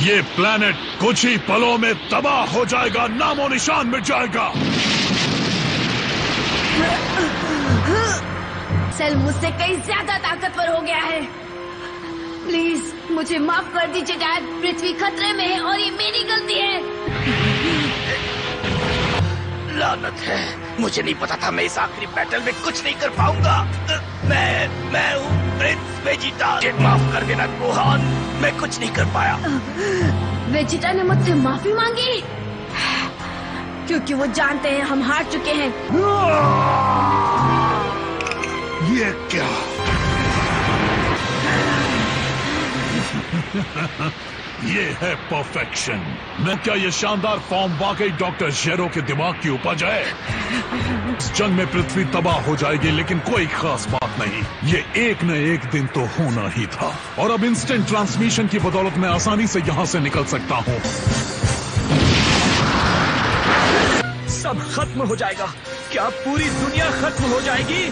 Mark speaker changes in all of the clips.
Speaker 1: ये प्लेनेट कुछ ही पलों में तबाह हो जाएगा, नामो निशान मिट जाएगा।
Speaker 2: सेल मुझसे कहीं ज्यादा ताकतवर हो गया है। प्लीज मुझे माफ कर दीजिए डैड। पृथ्वी खतरे में है और ये मेरी गलती है।
Speaker 3: लानत है, मुझे नहीं पता था मैं इस आखिरी बैटल में कुछ नहीं कर पाऊंगा। मैं हूँ प्रिंस वेजिटा। माफ कर देना गोहान, मैं कुछ नहीं कर पाया।
Speaker 2: वेजिटा ने मुझसे माफी मांगी क्योंकि वो जानते हैं हम हार चुके हैं।
Speaker 1: ये क्या? ये है परफेक्शन। मैं क्या ये शानदार फॉर्म वाकई डॉक्टर जेरो के दिमाग की उपज है? इस जंग में पृथ्वी तबाह हो जाएगी, लेकिन कोई खास बात नहीं। ये एक न एक दिन तो होना ही था। और अब इंस्टेंट ट्रांसमिशन की बदौलत मैं आसानी से यहाँ से निकल सकता हूँ।
Speaker 4: सब खत्म हो जाएगा। क्या पूरी दुनिया खत्म हो जाएगी?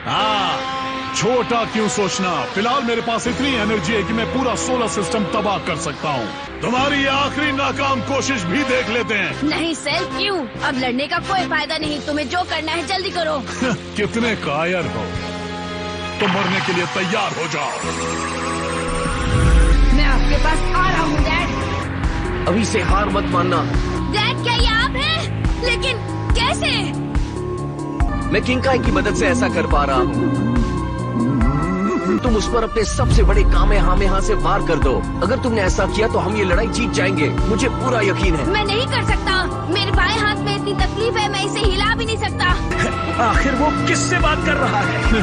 Speaker 1: हाँ, छोटा क्यों सोचना। फिलहाल मेरे पास इतनी एनर्जी है कि मैं पूरा सोलर सिस्टम तबाह कर सकता हूँ। तुम्हारी आखिरी नाकाम कोशिश भी देख लेते हैं।
Speaker 2: नहीं सेल, क्यों? अब लड़ने का कोई फायदा नहीं। तुम्हें जो करना है जल्दी करो।
Speaker 1: कितने कायर हो तुम, मरने के लिए तैयार हो जाओ।
Speaker 2: मैं आपके पास आ रहा हूँ डैड।
Speaker 4: अभी से हार मत मानना।
Speaker 2: डैड क्या ये आप हैं? लेकिन कैसे?
Speaker 4: मैं किंकाई की मदद से ऐसा कर पा रहा हूँ। तुम उस पर अपने सबसे बड़े कामेहामेहा से वार कर दो। अगर तुमने ऐसा किया तो हम ये लड़ाई जीत जाएंगे, मुझे पूरा यकीन है।
Speaker 2: मैं नहीं कर सकता। मेरे बाएं हाथ में इतनी तकलीफ है, मैं इसे हिला भी नहीं सकता।
Speaker 4: आखिर वो किससे बात कर रहा है?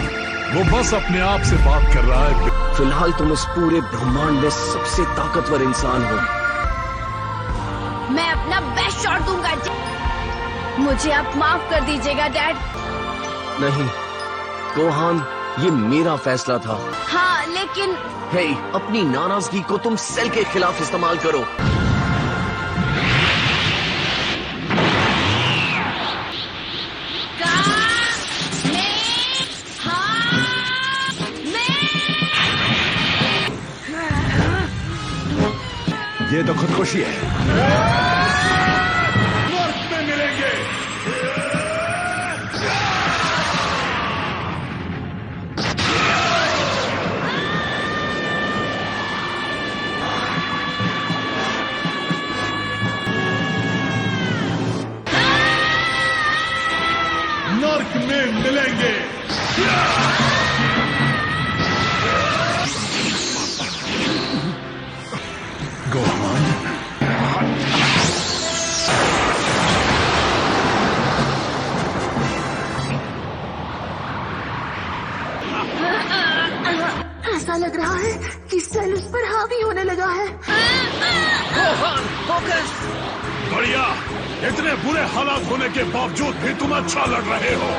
Speaker 1: वो बस अपने आप से बात कर रहा है।
Speaker 4: फिलहाल तुम इस पूरे ब्रह्मांड में सबसे ताकतवर इंसान हो।
Speaker 2: मैं अपना बेस्ट शॉट दूंगा। मुझे आप माफ कर दीजिएगा डैड।
Speaker 4: नहीं गोहान, ये मेरा फैसला था।
Speaker 2: हाँ लेकिन
Speaker 4: हे, अपनी नाराजगी को तुम सेल के खिलाफ इस्तेमाल करो।
Speaker 1: ये तो खुदकुशी है। नर्क में मिलेंगे। नर्क में मिलेंगे। गोहान,
Speaker 2: ऐसा लग रहा है कि सेल उस पर हावी होने लगा है।
Speaker 4: Gohan, focus.
Speaker 1: बढ़िया। इतने बुरे हालात होने के बावजूद भी तुम अच्छा लड़ रहे हो।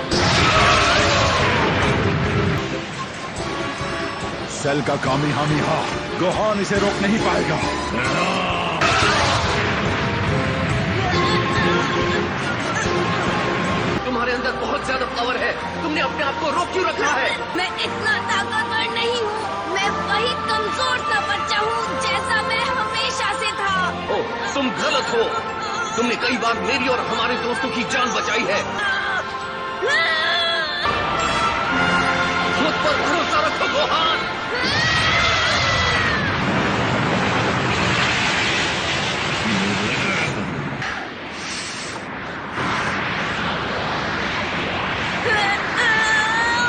Speaker 1: सेल का कामिहामिहा, गोहान इसे रोक नहीं पाएगा।
Speaker 4: तुम्हारे अंदर बहुत ज्यादा पावर है, तुमने अपने आप को रोक क्यों रखा है?
Speaker 2: मैं इतना ताकतवर नहीं हूँ। मैं वही कमजोर सा बच्चा हूँ जैसा मैं हमेशा से था।
Speaker 4: ओह, तुम गलत हो। तुमने कई बार मेरी और हमारे दोस्तों की जान बचाई है। खुद पर भरोसा रखो गोहान।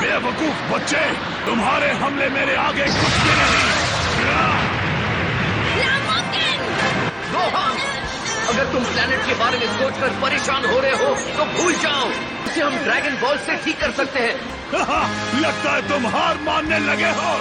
Speaker 1: बेवकूफ बच्चे, तुम्हारे हमले मेरे आगे कुछ भी नहीं।
Speaker 4: गोहान, अगर तुम प्लेनेट के बारे में सोचकर परेशान हो रहे हो तो भूल जाओ। इसे हम ड्रैगन बॉल से ठीक कर सकते हैं।
Speaker 1: लगता है तुम हार मानने लगे हो।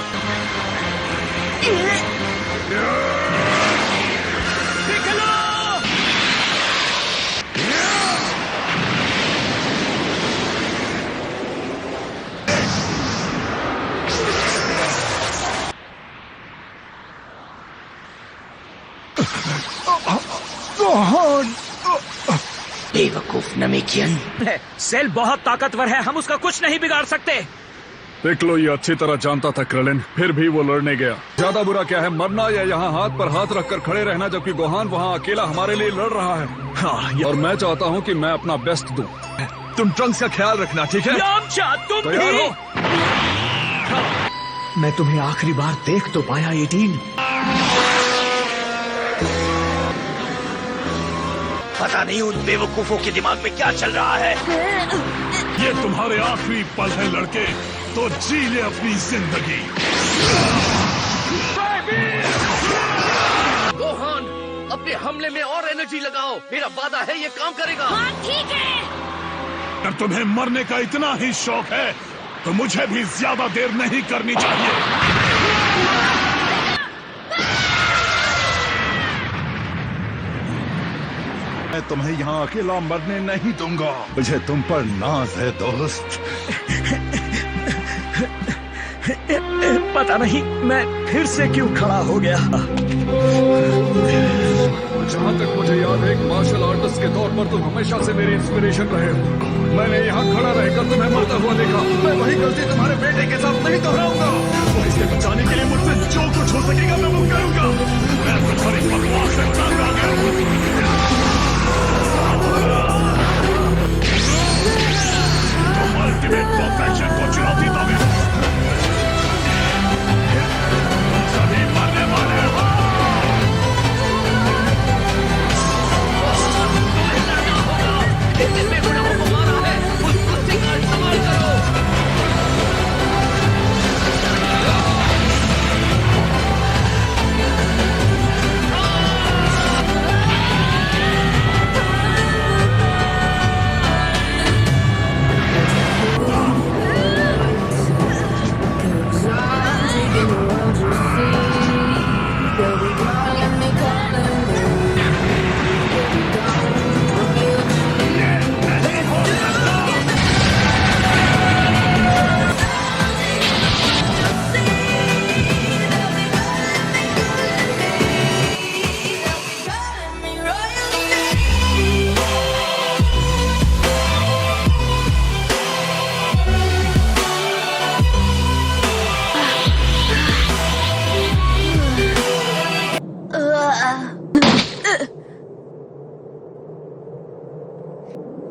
Speaker 3: बेवकूफ नमेकियन।
Speaker 5: सेल बहुत ताकतवर है, हम उसका कुछ नहीं बिगाड़ सकते। पिक्लो ये अच्छी तरह जानता था क्रेलिन, फिर भी वो लड़ने गया। ज्यादा बुरा क्या है, मरना या यहाँ हाथ पर हाथ रखकर खड़े रहना, जबकि गोहान वहाँ अकेला हमारे लिए लड़ रहा है।
Speaker 6: हाँ,
Speaker 5: और मैं चाहता हूँ कि मैं अपना बेस्ट दूं।
Speaker 6: तुम ट्रंक्स का ख्याल रखना, ठीक है?
Speaker 3: यामचा, तुम
Speaker 5: तैयार
Speaker 3: भी?
Speaker 5: हो?
Speaker 6: मैं तुम्हें आखिरी बार देख तो पाया 18।
Speaker 3: पता नहीं उन बेवकूफों के दिमाग में क्या चल रहा है।
Speaker 1: ये तुम्हारे आखिरी पल है लड़के, तो जी ले अपनी जिंदगी।
Speaker 4: गोहान, अपने हमले में और एनर्जी लगाओ। मेरा वादा है ये काम करेगा।
Speaker 2: हाँ ठीक है।
Speaker 1: अगर तुम्हें मरने का इतना ही शौक है तो मुझे भी ज्यादा देर नहीं करनी चाहिए।
Speaker 7: मैं तुम्हें यहाँ अकेला मरने नहीं दूंगा। मुझे तुम पर नाज है दोस्त।
Speaker 6: पता नहीं मैं फिर से क्यों खड़ा हो गया।
Speaker 5: जहाँ तक मुझे याद है, एक मार्शल आर्टिस्ट के तौर पर तुम हमेशा से मेरी इंस्पिरेशन रहे हो। मैंने यहाँ खड़ा रहकर तुम्हें मरता हुआ देखा। मैं वही गलती तुम्हारे बेटे के साथ नहीं दोहराऊंगा।
Speaker 1: तो इसे बचाने के लिए मुझसे जो कुछ हो सकेगा मैं वो करूंगा। मैं तुम्हारी बकवास से तंग आ गया हूँ। तुम अल्टीमेट परफेक्शन को चुनौती दोगे। सभी मरने वाले हो।
Speaker 4: जितने गुनाहों को मारा है, उस कुत्ते का इस्तेमाल करो।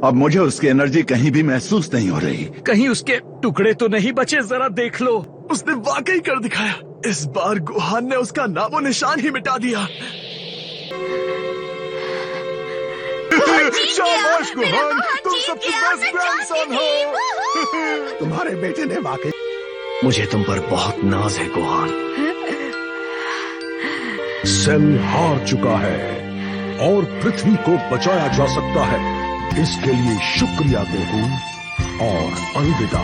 Speaker 7: अब मुझे उसकी एनर्जी कहीं भी महसूस नहीं हो रही।
Speaker 6: कहीं उसके टुकड़े तो नहीं बचे, जरा देख लो। उसने वाकई कर दिखाया। इस बार गोहान ने उसका नामो निशान ही मिटा दिया।
Speaker 7: शाबाश गोहान, तुम सबकी बेस्ट ग्रैंडसन हो। तुम्हारे बेटे ने वाकई
Speaker 6: मुझे तुम पर बहुत नाज है गोहान।
Speaker 8: सेल हार चुका है और पृथ्वी को बचाया जा सकता है। इसके लिए शुक्रिया गोकू और अलविदा।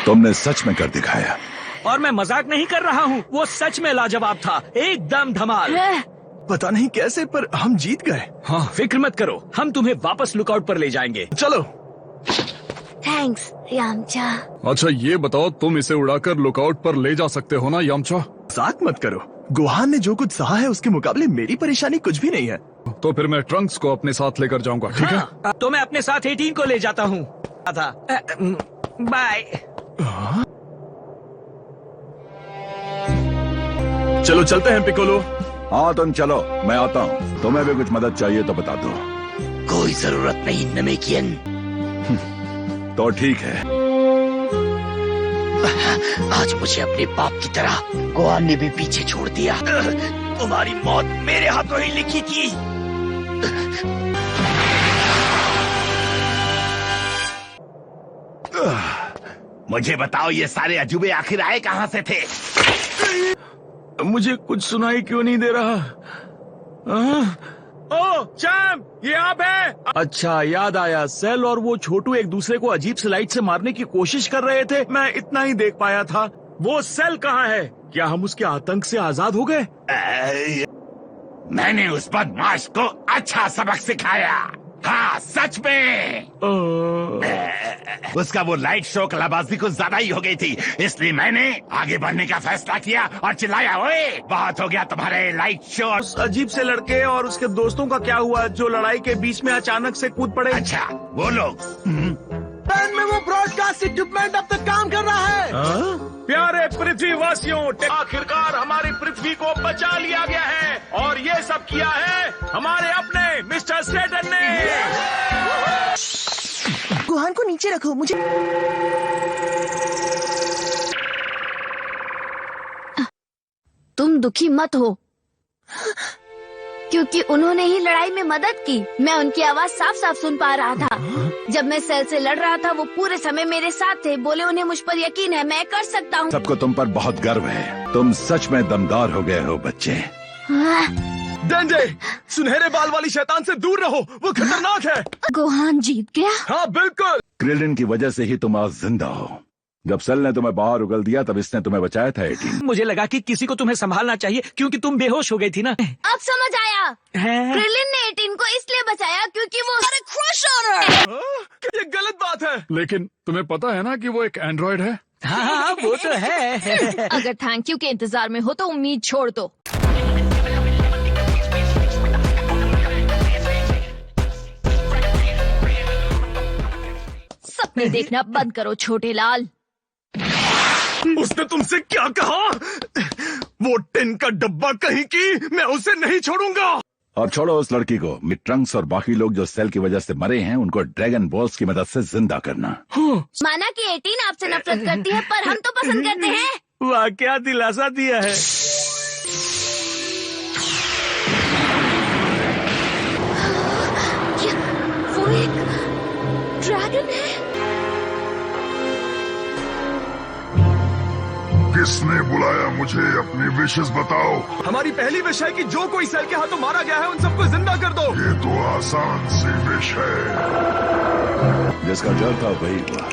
Speaker 7: तुमने सच में कर दिखाया।
Speaker 6: और मैं मजाक नहीं कर रहा हूँ, वो सच में लाजवाब था, एकदम धमाल। पता नहीं कैसे पर हम जीत गए। हाँ, फिक्र मत करो, हम तुम्हें वापस लुकआउट पर ले जाएंगे। चलो।
Speaker 2: Thanks Yamcha.
Speaker 5: अच्छा ये बताओ, तुम इसे उड़ाकर लुकआउट पर ले जा सकते हो ना यामचा?
Speaker 6: मजाक मत करो, गोहान ने जो कुछ सहा है उसके मुकाबले मेरी परेशानी कुछ भी नहीं है।
Speaker 5: तो फिर मैं ट्रंक्स को अपने साथ लेकर जाऊंगा, ठीक है?
Speaker 6: हाँ, तो मैं अपने साथ 18 को ले जाता हूँ। बाय। चलो चलते हैं पिकोलो।
Speaker 7: हाँ तुम चलो, मैं आता हूँ। तुम्हें भी कुछ मदद चाहिए तो बता दो।
Speaker 3: कोई जरूरत नहीं नमेकियन।
Speaker 7: तो ठीक है।
Speaker 3: आज मुझे अपने बाप की तरह गोहान ने भी पीछे छोड़ दिया। तुम्हारी मौत मेरे हाथों ही लिखी थी। मुझे बताओ, ये सारे अजूबे आखिर आए कहाँ से थे?
Speaker 6: मुझे कुछ सुनाई क्यों नहीं दे रहा? ओ चैम्प, ये आप है? अच्छा याद आया, सेल और वो छोटू एक दूसरे को अजीब से लाइट से मारने की कोशिश कर रहे थे। मैं इतना ही देख पाया था। वो सेल कहाँ है? क्या हम उसके आतंक से आजाद हो गए?
Speaker 3: मैंने उस बदमाश को अच्छा सबक सिखाया। हाँ सच में।
Speaker 7: उसका वो लाइट शो कलाबाजी कुछ ज्यादा ही हो गई थी, इसलिए मैंने आगे बढ़ने का फैसला किया और चिल्लाया, ओए बहुत हो गया तुम्हारे लाइट शो।
Speaker 6: उस अजीब से लड़के और उसके दोस्तों का क्या हुआ जो लड़ाई के बीच में अचानक से कूद पड़े?
Speaker 7: अच्छा वो लोग
Speaker 9: में वो ब्रॉडकास्ट इक्विपमेंट अब तक काम कर रहा है।
Speaker 6: प्यारे पृथ्वीवासियों, आखिरकार हमारी पृथ्वी को बचा लिया गया है और ये सब किया है हमारे अपने मिस्टर सेटन ने।
Speaker 9: गुहान को नीचे रखो, मुझे
Speaker 2: तुम दुखी मत हो क्योंकि उन्होंने ही लड़ाई में मदद की। मैं उनकी आवाज साफ साफ सुन पा रहा था। जब मैं सेल से लड़ रहा था वो पूरे समय मेरे साथ थे। बोले उन्हें मुझ पर यकीन है, मैं कर सकता हूँ।
Speaker 7: सबको तुम पर बहुत गर्व है, तुम सच में दमदार हो गए हो बच्चे।
Speaker 6: डेंजे, सुनहरे बाल वाली शैतान से दूर रहो, वो खतरनाक है।
Speaker 2: गुहान जीत गया?
Speaker 6: हाँ बिल्कुल।
Speaker 7: क्रिलिन की वजह से ही तुम आज जिंदा हो। जब सेल ने तुम्हें बाहर उगल दिया तब इसने तुम्हें बचाया था 18।
Speaker 10: मुझे लगा कि किसी को तुम्हें संभालना चाहिए क्योंकि तुम बेहोश हो गई थी ना।
Speaker 2: अब समझ आया। क्रिलिन ने 18 को इसलिए बचाया क्योंकि वो क्रश ऑन हर।
Speaker 6: ये गलत बात है। लेकिन तुम्हें पता है ना कि वो एक एंड्रॉइड है।
Speaker 10: हाँ वो तो है।
Speaker 2: अगर थैंक यू के इंतजार में हो तो उम्मीद छोड़ दो। सपने देखना बंद करो छोटे लाल।
Speaker 6: उसने तुमसे क्या कहा? वो टिन का डब्बा कहीं की, मैं उसे नहीं छोड़ूंगा।
Speaker 7: अब छोड़ो उस लड़की को। ट्रंक्स और बाकी लोग जो सेल की वजह से मरे हैं उनको ड्रैगन बॉल्स की मदद से जिंदा करना।
Speaker 2: माना कि 18 आपसे नफरत करती है पर हम तो पसंद करते हैं।
Speaker 6: वाह क्या दिलासा दिया है।
Speaker 2: क्या वो एक ड्रैगन है?
Speaker 11: किसने बुलाया मुझे? अपनी विशेष बताओ।
Speaker 6: हमारी पहली विश है कि जो कोई सेल के हाथों मारा गया है उन सबको जिंदा कर दो।
Speaker 11: ये तो आसान सी विश है।
Speaker 7: जिसका डर था वही हुआ,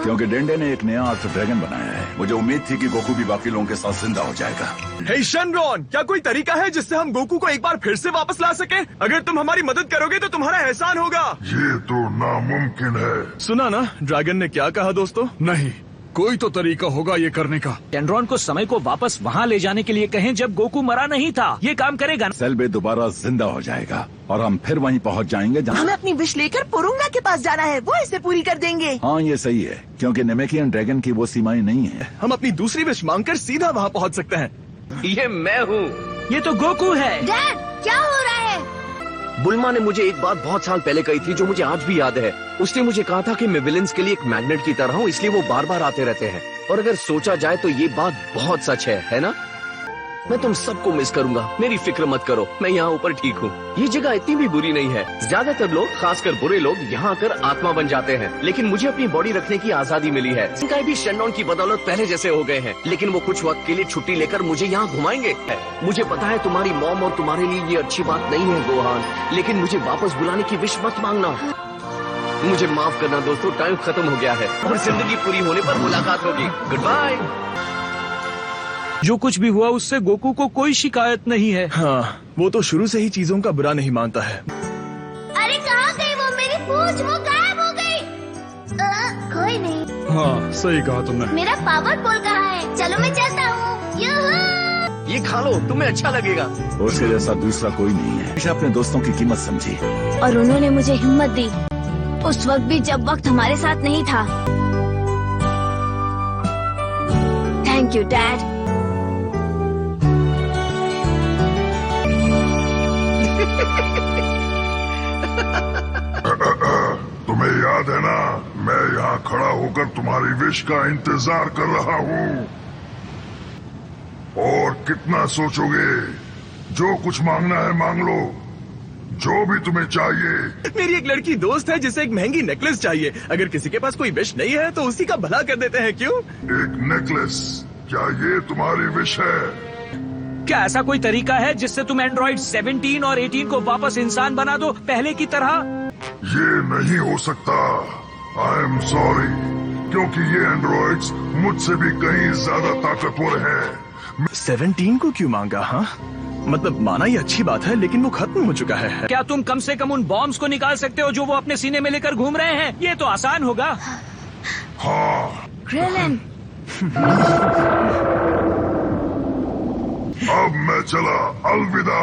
Speaker 7: क्योंकि डेंडे ने एक नया अर्थ ड्रैगन बनाया है। मुझे उम्मीद थी कि गोकू भी बाकी लोगों के साथ जिंदा हो जाएगा।
Speaker 6: हे शनरॉन, क्या कोई तरीका है जिससे हम गोकू को एक बार फिर से वापस ला सके? अगर तुम हमारी मदद करोगे तो तुम्हारा एहसान होगा।
Speaker 11: ये तो नामुमकिन है।
Speaker 6: सुना ना ड्रैगन ने क्या कहा दोस्तों? नहीं, कोई तो तरीका होगा ये करने का।
Speaker 10: एंड्रॉन को समय को वापस वहाँ ले जाने के लिए कहें जब गोकू मरा नहीं था। ये काम करेगा ना?
Speaker 7: सेल भी दोबारा जिंदा हो जाएगा और हम फिर वहीं पहुंच जाएंगे जहाँ।
Speaker 9: हमें अपनी विश लेकर पुरुंगा के पास जाना है, वो इसे पूरी कर देंगे।
Speaker 7: हाँ ये सही है, क्योंकि नेमेकियन ड्रैगन की वो सीमाएं नहीं है।
Speaker 6: हम अपनी दूसरी विश मांगकर सीधा वहाँ पहुँच सकते हैं।
Speaker 4: ये मैं हूँ।
Speaker 10: ये तो गोकू है।
Speaker 2: डैड क्या हो रहा है?
Speaker 4: बुल्मा ने मुझे एक बात बहुत साल पहले कही थी जो मुझे आज भी याद है। उसने मुझे कहा था कि मैं विलेंस के लिए एक मैग्नेट की तरह हूँ, इसलिए वो बार बार आते रहते हैं। और अगर सोचा जाए तो ये बात बहुत सच है ना? मैं तुम सबको मिस करूंगा, मेरी फिक्र मत करो, मैं यहाँ ऊपर ठीक हूँ। ये जगह इतनी भी बुरी नहीं है। ज्यादातर लोग, खासकर बुरे लोग, यहाँ आकर आत्मा बन जाते हैं, लेकिन मुझे अपनी बॉडी रखने की आजादी मिली है। इनका भी शनडॉन की बदौलत पहले जैसे हो गए हैं, लेकिन वो कुछ वक्त के लिए छुट्टी लेकर मुझे यहाँ घुमाएंगे। मुझे पता है तुम्हारी मॉम और तुम्हारे लिए ये अच्छी बात नहीं है गोहान, लेकिन मुझे वापस बुलाने की विश मत मांगना। मुझे माफ करना दोस्तों, टाइम खत्म हो गया है और जिंदगी पूरी होने पर मुलाकात होगी। Good bye.
Speaker 6: जो कुछ भी हुआ उससे गोकू को कोई शिकायत नहीं है। हाँ, वो तो शुरू से ही चीजों का बुरा नहीं मानता है।
Speaker 2: अरे कहाँ गई वो मेरी पूंछ? वो गायब हो गई। कोई नहीं।
Speaker 6: हाँ सही कहा तुमने।
Speaker 2: मेरा पावर पोल कहाँ है? चलो मैं चलता हूँ।
Speaker 4: ये खा लो, तुम्हें अच्छा लगेगा।
Speaker 7: उसके जैसा दूसरा कोई नहीं है। हमेशा अपने दोस्तों की कीमत समझी
Speaker 2: और उन्होंने मुझे हिम्मत दी उस वक्त भी जब वक्त हमारे साथ नहीं था। Thank you dad.
Speaker 11: तुम्हें याद है ना, मैं यहाँ खड़ा होकर तुम्हारी विश का इंतजार कर रहा हूँ। और कितना सोचोगे? जो कुछ मांगना है मांग लो, जो भी तुम्हें चाहिए।
Speaker 6: मेरी एक लड़की दोस्त है जिसे एक महंगी नेकलेस चाहिए। अगर किसी के पास कोई विश नहीं है तो उसी का भला कर देते हैं, क्यों?
Speaker 11: एक नेकलेस, क्या ये तुम्हारी विश है?
Speaker 10: क्या ऐसा कोई तरीका है जिससे तुम एंड्रॉइड 17 और 18 को वापस इंसान बना दो पहले की तरह?
Speaker 11: ये नहीं हो सकता। आई एम सॉरी, क्योंकि ये एंड्रॉइड्स मुझसे भी कहीं ज्यादा ताकतवर हैं।
Speaker 6: 17 को क्यों मांगा? हाँ मतलब माना ये अच्छी बात है, लेकिन वो खत्म हो चुका है।
Speaker 10: क्या तुम कम से कम उन बॉम्ब्स को निकाल सकते हो जो वो अपने सीने में लेकर घूम रहे हैं? ये तो आसान होगा।
Speaker 11: हाँ,
Speaker 2: क्रिलिन,
Speaker 11: अब मैं चला, अलविदा।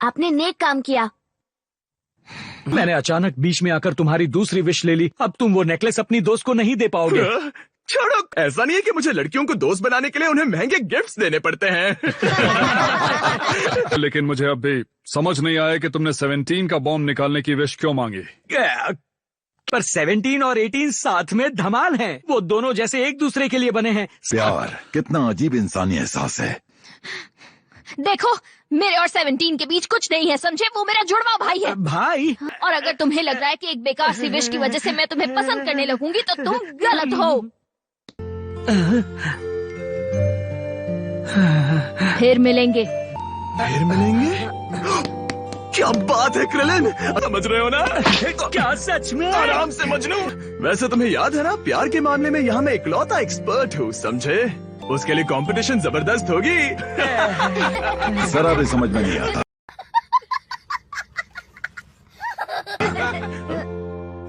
Speaker 2: आपने नेक काम किया।
Speaker 10: मैंने अचानक बीच में आकर तुम्हारी दूसरी विश ले ली। अब तुम वो नेकलेस अपनी दोस्त को नहीं दे पाओगे।
Speaker 6: छोड़ो, ऐसा नहीं है कि मुझे लड़कियों को दोस्त बनाने के लिए उन्हें महंगे गिफ्ट्स देने पड़ते हैं।
Speaker 5: लेकिन मुझे अब भी समझ नहीं आया कि तुमने 17 का बॉम्ब निकालने की विश क्यों मांगी।
Speaker 10: पर 17 और 18 साथ में धमाल हैं। वो दोनों जैसे एक दूसरे के लिए बने हैं।
Speaker 7: प्यार कितना अजीब इंसानी एहसास है।
Speaker 2: देखो, मेरे और 17 के बीच कुछ नहीं है, समझे? वो मेरा जुड़वा भाई है।
Speaker 10: भाई?
Speaker 2: और अगर तुम्हें लग रहा है कि एक बेकार सी विश की वजह से मैं तुम्हें पसंद करने लगूंगी तो तुम गलत हो। फिर मिलेंगे।
Speaker 6: फिर मिलेंगे? क्या बात है क्रिलिन, समझ रहे हो ना?
Speaker 10: क्या सच में?
Speaker 6: आराम से मजनू। वैसे तुम्हें याद है ना, प्यार के मामले में यहाँ मैं इकलौता एक्सपर्ट हूँ, समझे? उसके लिए कंपटीशन जबरदस्त होगी।
Speaker 7: जरा भी समझ में नहीं आता।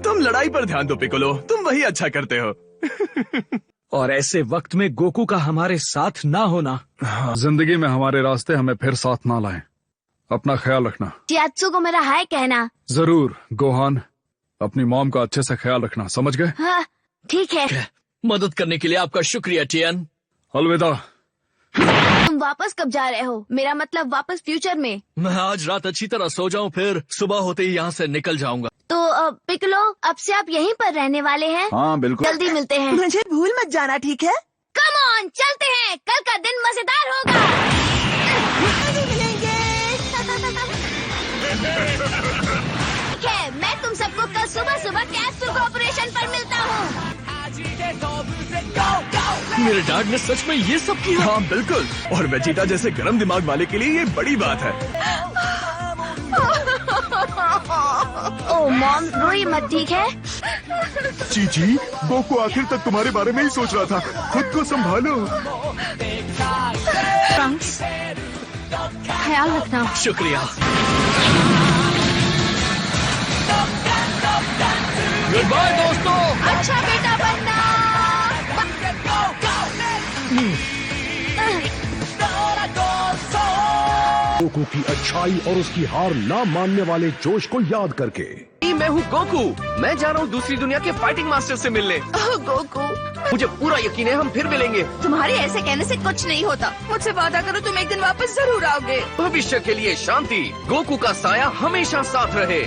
Speaker 6: तुम लड़ाई पर ध्यान दो पिकोलो, तुम वही अच्छा करते हो।
Speaker 10: और ऐसे वक्त में गोकू का हमारे साथ ना होना।
Speaker 5: जिंदगी में हमारे रास्ते हमें फिर साथ ना लाएं। अपना ख्याल रखना।
Speaker 2: चियात्सु को मेरा हाय कहना।
Speaker 5: जरूर गोहान, अपनी मॉम का अच्छे से ख्याल रखना, समझ गए?
Speaker 2: हाँ, ठीक है।
Speaker 4: मदद करने के लिए आपका शुक्रिया टियन।
Speaker 5: अलविदा।
Speaker 2: तुम वापस कब जा रहे हो? मेरा मतलब वापस फ्यूचर में।
Speaker 4: मैं आज रात अच्छी तरह सो जाऊं, फिर सुबह होते ही यहाँ से निकल जाऊंगा।
Speaker 2: तो पिकलो, अब से आप यहीं पर रहने वाले हैं?
Speaker 7: हाँ बिल्कुल।
Speaker 2: जल्दी मिलते हैं।
Speaker 9: मुझे भूल मत जाना, ठीक है?
Speaker 2: कम ऑन, चलते हैं। कल का दिन मजेदार होगा।
Speaker 9: मिलेंगे।
Speaker 2: ठीक है, मैं तुम सबको कल सुबह सुबह कैप्सूल कॉर्पोरेशन पर मिलता हूँ।
Speaker 4: मेरे डैड ने सच में ये सब किया?
Speaker 6: हाँ बिल्कुल, और वेजिटा जैसे गरम दिमाग वाले के लिए ये बड़ी बात है।
Speaker 2: ओ मॉम, रोई मत, ठीक है?
Speaker 8: चीची, गोकू आखिर तक तुम्हारे बारे में ही सोच रहा था। खुद को संभालो।
Speaker 2: ट्रंक्स, ख्याल रखना।
Speaker 4: शुक्रिया। गुड बाय दोस्तों।
Speaker 2: अच्छा बेटा बनना।
Speaker 8: गोकू की अच्छाई और उसकी हार ना मानने वाले जोश को याद करके।
Speaker 4: मैं हूँ गोकू। मैं जा रहा हूँ दूसरी दुनिया के फाइटिंग मास्टर से मिलने।
Speaker 9: गोकू,
Speaker 4: मुझे पूरा यकीन है हम फिर मिलेंगे।
Speaker 9: तुम्हारे ऐसे कहने से कुछ नहीं होता। मुझसे वादा करो, तुम एक दिन वापस जरूर आओगे।
Speaker 4: भविष्य के लिए शांति। गोकू का साया हमेशा साथ रहे।